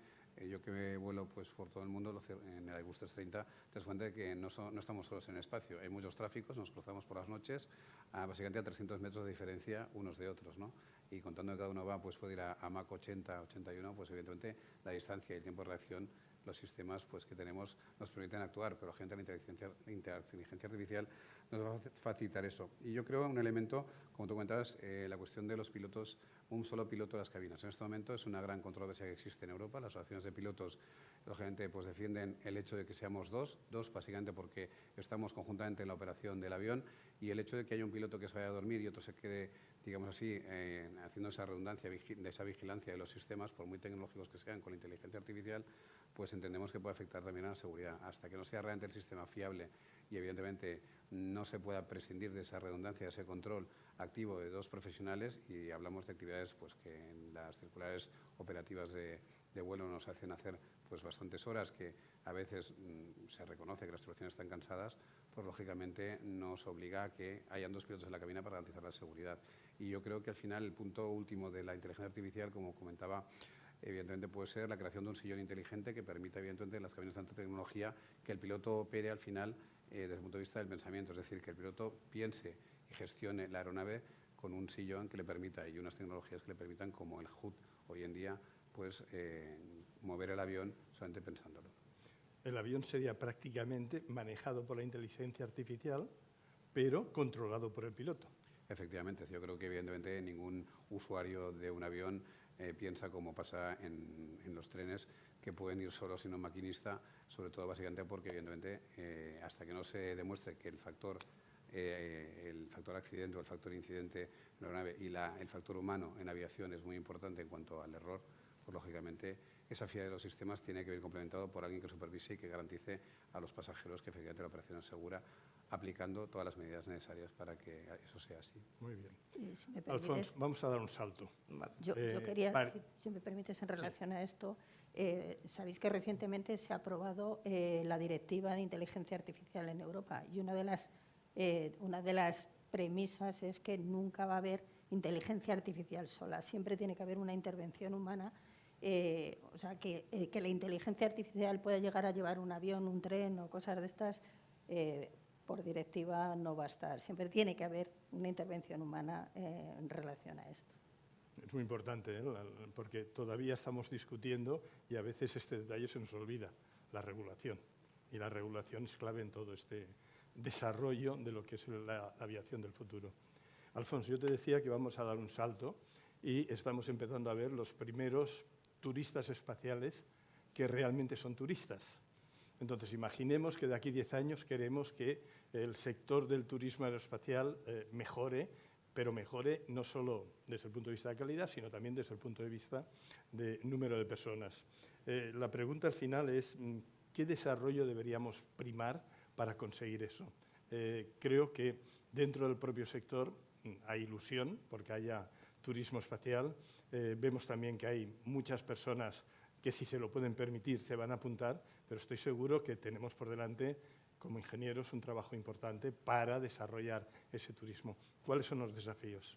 yo que vuelo pues, por todo el mundo en el Airbus 330, te das cuenta de que no estamos solos en el espacio. Hay muchos tráficos, nos cruzamos por las noches, básicamente a 300 metros de diferencia unos de otros, ¿no? Y contando que cada uno va, pues puede ir a Mach 80, 81, pues evidentemente la distancia y el tiempo de reacción, los sistemas pues, que tenemos nos permiten actuar, pero la inteligencia artificial nos va a facilitar eso. Y yo creo un elemento, como tú comentabas, la cuestión de los pilotos, un solo piloto de las cabinas. En este momento es una gran controversia que existe en Europa. Las asociaciones de pilotos, lógicamente, pues defienden el hecho de que seamos dos básicamente porque estamos conjuntamente en la operación del avión, y el hecho de que haya un piloto que se vaya a dormir y otro se quede, digamos así, haciendo esa redundancia de esa vigilancia de los sistemas, por muy tecnológicos que sean, con la inteligencia artificial, pues entendemos que puede afectar también a la seguridad. Hasta que no sea realmente el sistema fiable y, evidentemente, no se pueda prescindir de esa redundancia, de ese control activo de dos profesionales, y hablamos de actividades pues, que en las circulares operativas de vuelo nos hacen hacer pues, bastantes horas, que a veces se reconoce que las tripulaciones están cansadas, pues lógicamente nos obliga a que hayan dos pilotos en la cabina para garantizar la seguridad. Y yo creo que al final el punto último de la inteligencia artificial, como comentaba, evidentemente puede ser la creación de un sillón inteligente que permita, evidentemente, en las cabinas de alta tecnología, que el piloto opere al final desde el punto de vista del pensamiento, es decir, que el piloto piense y gestione la aeronave con un sillón que le permita y unas tecnologías que le permitan, como el HUD hoy en día, pues mover el avión solamente pensándolo. El avión sería prácticamente manejado por la inteligencia artificial, pero controlado por el piloto. Efectivamente, yo creo que evidentemente ningún usuario de un avión piensa, como pasa en los trenes, que pueden ir solos sin un maquinista, sobre todo básicamente porque evidentemente hasta que no se demuestre que el factor accidente o el factor incidente en la aeronave y el factor humano en aviación es muy importante en cuanto al error, pues lógicamente esa fiabilidad de los sistemas tiene que ir complementado por alguien que supervise y que garantice a los pasajeros que efectivamente la operación es segura, aplicando todas las medidas necesarias para que eso sea así. Muy bien. Si me Alfonso, permites, vamos a dar un salto. yo quería, vale. si me permites, en relación a esto, sabéis que recientemente se ha aprobado la Directiva de Inteligencia Artificial en Europa y una de las premisas es que nunca va a haber inteligencia artificial sola, siempre tiene que haber una intervención humana, o sea, que la inteligencia artificial pueda llegar a llevar un avión, un tren o cosas de estas, por directiva no va a estar. Siempre tiene que haber una intervención humana en relación a esto. Es muy importante, porque todavía estamos discutiendo y a veces este detalle se nos olvida, la regulación. Y la regulación es clave en todo este desarrollo de lo que es la aviación del futuro. Alfonso, yo te decía que vamos a dar un salto y estamos empezando a ver los primeros turistas espaciales que realmente son turistas. Entonces, imaginemos que de aquí 10 años queremos que el sector del turismo aeroespacial mejore, pero mejore no solo desde el punto de vista de calidad, sino también desde el punto de vista de número de personas. La pregunta al final es, ¿qué desarrollo deberíamos primar para conseguir eso? Creo que dentro del propio sector hay ilusión porque haya turismo espacial. Vemos también que hay muchas personas que si se lo pueden permitir se van a apuntar, pero estoy seguro que tenemos por delante como ingenieros un trabajo importante para desarrollar ese turismo. ¿Cuáles son los desafíos?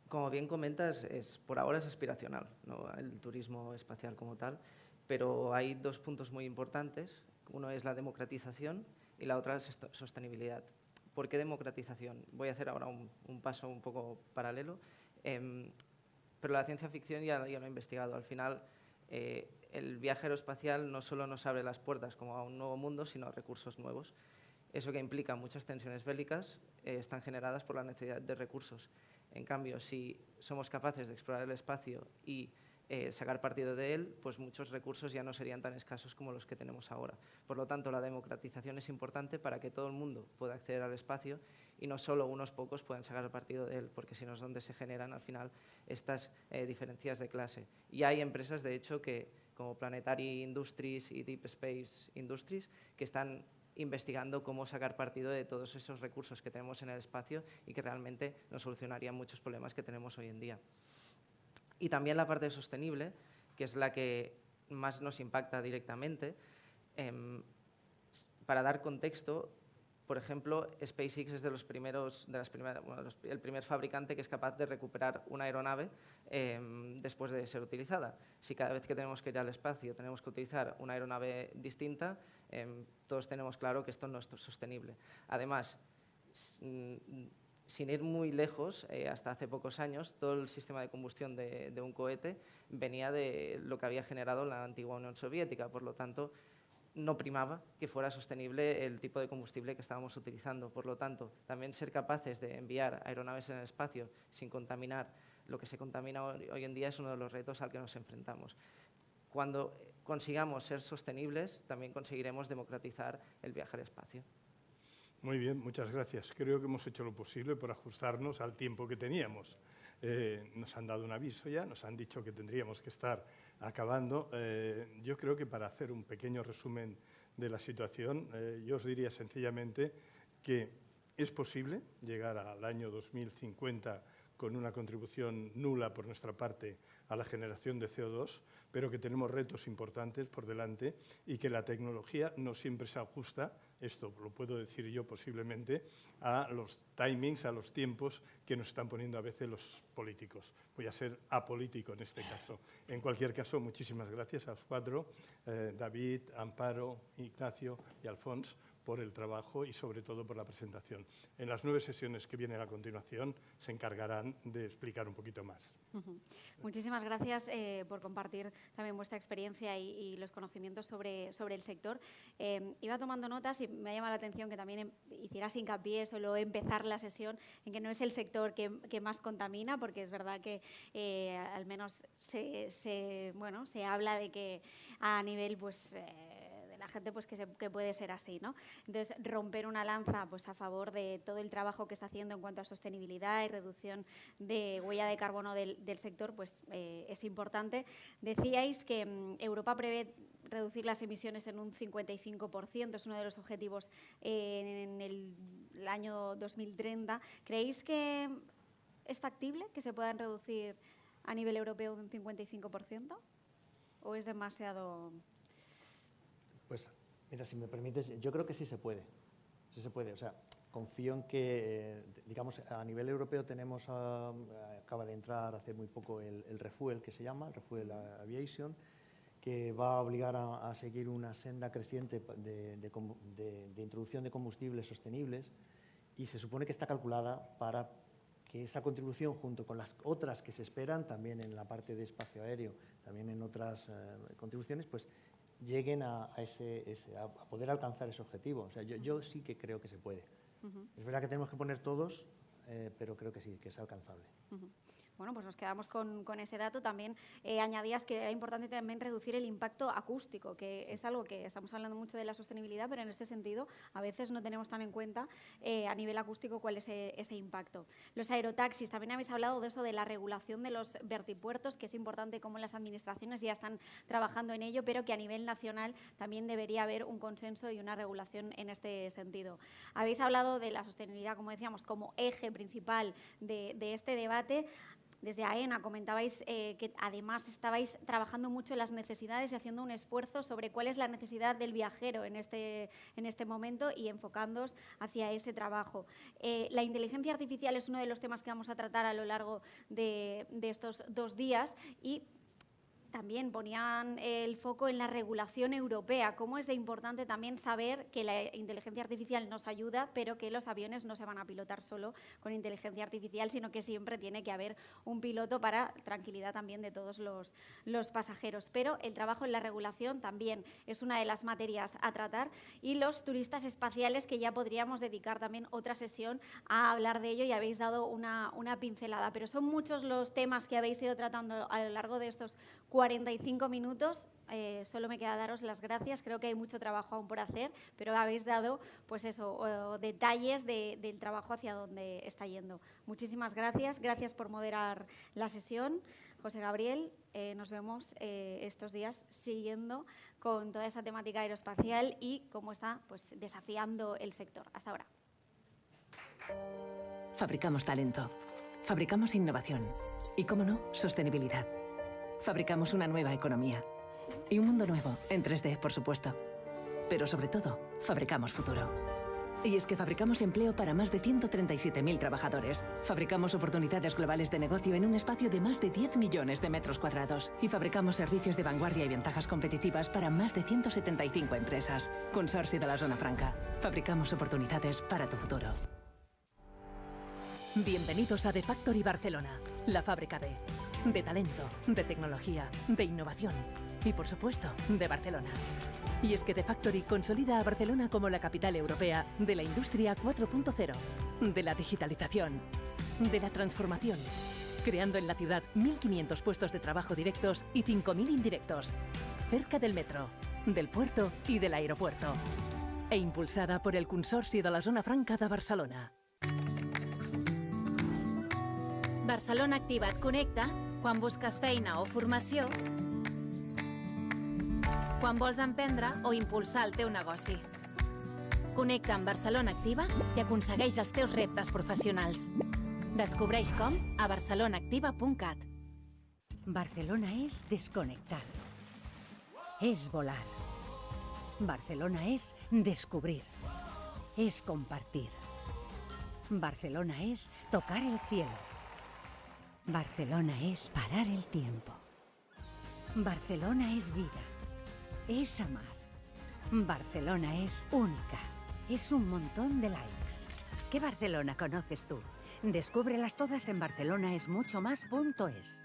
Como bien comentas, por ahora es aspiracional, ¿no?, el turismo espacial como tal, pero hay dos puntos muy importantes. Uno es la democratización y la otra es sostenibilidad. ¿Por qué democratización? Voy a hacer ahora un paso un poco paralelo, pero la ciencia ficción ya lo he investigado. Al final, el viaje aeroespacial no solo nos abre las puertas como a un nuevo mundo, sino a recursos nuevos. Eso que implica muchas tensiones bélicas están generadas por la necesidad de recursos. En cambio, si somos capaces de explorar el espacio y sacar partido de él, pues muchos recursos ya no serían tan escasos como los que tenemos ahora. Por lo tanto, la democratización es importante para que todo el mundo pueda acceder al espacio y no solo unos pocos puedan sacar partido de él, porque si no es donde se generan al final estas diferencias de clase. Y hay empresas, de hecho, como Planetary Industries y Deep Space Industries, que están investigando cómo sacar partido de todos esos recursos que tenemos en el espacio y que realmente nos solucionarían muchos problemas que tenemos hoy en día. Y también la parte sostenible, que es la que más nos impacta directamente. Para dar contexto, por ejemplo, SpaceX es el primer fabricante que es capaz de recuperar una aeronave después de ser utilizada. Si cada vez que tenemos que ir al espacio tenemos que utilizar una aeronave distinta, todos tenemos claro que esto no es sostenible. Además, sin ir muy lejos, hasta hace pocos años, todo el sistema de combustión de un cohete venía de lo que había generado la antigua Unión Soviética. Por lo tanto, no primaba que fuera sostenible el tipo de combustible que estábamos utilizando. Por lo tanto, también ser capaces de enviar aeronaves en el espacio sin contaminar lo que se contamina hoy en día es uno de los retos al que nos enfrentamos. Cuando consigamos ser sostenibles, también conseguiremos democratizar el viaje al espacio. Muy bien, muchas gracias. Creo que hemos hecho lo posible por ajustarnos al tiempo que teníamos. Nos han dado un aviso ya, nos han dicho que tendríamos que estar acabando. Yo creo que para hacer un pequeño resumen de la situación, yo os diría sencillamente que es posible llegar al año 2050 con una contribución nula por nuestra parte a la generación de CO2, pero que tenemos retos importantes por delante y que la tecnología no siempre se ajusta, esto lo puedo decir yo posiblemente, a los timings, a los tiempos que nos están poniendo a veces los políticos. Voy a ser apolítico en este caso. En cualquier caso, muchísimas gracias a los cuatro, David, Amparo, Ignacio y Alfonso, por el trabajo y sobre todo por la presentación. En las 9 sesiones que vienen a continuación se encargarán de explicar un poquito más. Muchísimas gracias por compartir también vuestra experiencia y los conocimientos sobre el sector. Iba tomando notas y me ha llamado la atención que también hicieras hincapié solo empezar la sesión en que no es el sector que más contamina, porque es verdad que al menos se habla de que a nivel la gente pues que puede ser así, ¿no? Entonces, romper una lanza pues a favor de todo el trabajo que está haciendo en cuanto a sostenibilidad y reducción de huella de carbono del sector, pues es importante. Decíais que Europa prevé reducir las emisiones en un 55%, es uno de los objetivos en el año 2030. ¿Creéis que es factible que se puedan reducir a nivel europeo un 55%? ¿O es demasiado...? Pues, mira, si me permites, yo creo que sí se puede. Sí se puede. O sea, confío en que, digamos, a nivel europeo tenemos, acaba de entrar hace muy poco el Refuel, que se llama, el Refuel Aviation, que va a obligar a seguir una senda creciente de introducción de combustibles sostenibles, y se supone que está calculada para que esa contribución, junto con las otras que se esperan, también en la parte de espacio aéreo, también en otras contribuciones, pues lleguen a poder alcanzar ese objetivo. O sea, yo sí que creo que se puede. Es verdad que tenemos que poner todos, pero creo que sí, que es alcanzable. Bueno, pues nos quedamos con ese dato. También añadías que era importante también reducir el impacto acústico, que es algo que estamos hablando mucho de la sostenibilidad, pero en este sentido a veces no tenemos tan en cuenta a nivel acústico cuál es ese impacto. Los aerotaxis, también habéis hablado de eso, de la regulación de los vertipuertos, que es importante cómo las administraciones ya están trabajando en ello, pero que a nivel nacional también debería haber un consenso y una regulación en este sentido. Habéis hablado de la sostenibilidad, como decíamos, como eje principal de este debate. Desde AENA comentabais que además estabais trabajando mucho en las necesidades y haciendo un esfuerzo sobre cuál es la necesidad del viajero en este momento y enfocándoos hacia ese trabajo. La inteligencia artificial es uno de los temas que vamos a tratar a lo largo de estos 2 días, y también ponían el foco en la regulación europea, cómo es de importante también saber que la inteligencia artificial nos ayuda, pero que los aviones no se van a pilotar solo con inteligencia artificial, sino que siempre tiene que haber un piloto para tranquilidad también de todos los pasajeros. Pero el trabajo en la regulación también es una de las materias a tratar, y los turistas espaciales, que ya podríamos dedicar también otra sesión a hablar de ello, y habéis dado una pincelada. Pero son muchos los temas que habéis ido tratando a lo largo de estos 45 minutos. Solo me queda daros las gracias. Creo que hay mucho trabajo aún por hacer, pero habéis dado pues eso, detalles del trabajo hacia donde está yendo. Muchísimas gracias. Gracias por moderar la sesión, José Gabriel. Nos vemos estos días siguiendo con toda esa temática aeroespacial y cómo está pues desafiando el sector. Hasta ahora. Fabricamos talento, fabricamos innovación y, cómo no, sostenibilidad. Fabricamos una nueva economía y un mundo nuevo, en 3D, por supuesto. Pero sobre todo, fabricamos futuro. Y es que fabricamos empleo para más de 137.000 trabajadores. Fabricamos oportunidades globales de negocio en un espacio de más de 10 millones de metros cuadrados. Y fabricamos servicios de vanguardia y ventajas competitivas para más de 175 empresas. Consorcio de la Zona Franca. Fabricamos oportunidades para tu futuro. Bienvenidos a The Factory Barcelona, la fábrica de talento, de tecnología, de innovación y, por supuesto, de Barcelona. Y es que The Factory consolida a Barcelona como la capital europea de la industria 4.0, de la digitalización, de la transformación, creando en la ciudad 1.500 puestos de trabajo directos y 5.000 indirectos, cerca del metro, del puerto y del aeropuerto, e impulsada por el Consorci de la Zona Franca de Barcelona. Barcelona Activa et connecta quan busques feina o formació, quan vols emprendre o impulsar el teu negoci. Connecta amb Barcelona Activa i aconsegueix els teus reptes professionals. Descobreix com a barcelonaactiva.cat. Barcelona es desconectar. Es volar. Barcelona es descubrir. Es compartir. Barcelona es tocar el cielo. Barcelona es parar el tiempo. Barcelona es vida. Es amar. Barcelona es única. Es un montón de likes. ¿Qué Barcelona conoces tú? Descúbrelas todas en barcelonaesmuchomás.es.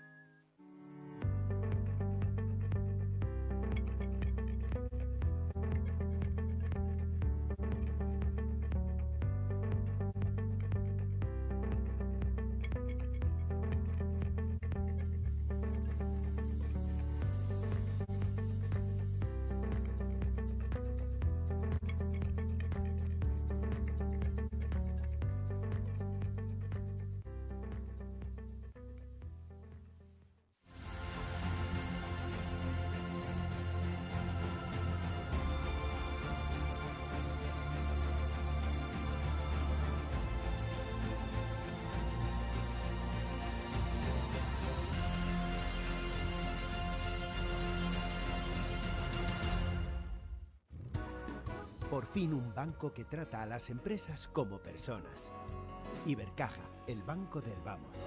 Por fin un banco que trata a las empresas como personas. Ibercaja, el banco del vamos.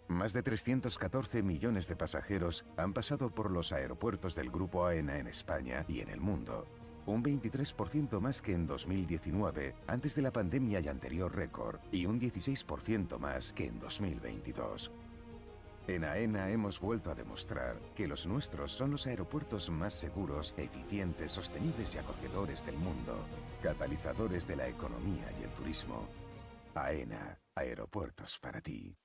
Más de 314 millones de pasajeros han pasado por los aeropuertos del Grupo AENA en España y en el mundo. Un 23% más que en 2019, antes de la pandemia y anterior récord, y un 16% más que en 2022. En AENA hemos vuelto a demostrar que los nuestros son los aeropuertos más seguros, eficientes, sostenibles y acogedores del mundo, catalizadores de la economía y el turismo. AENA, aeropuertos para ti.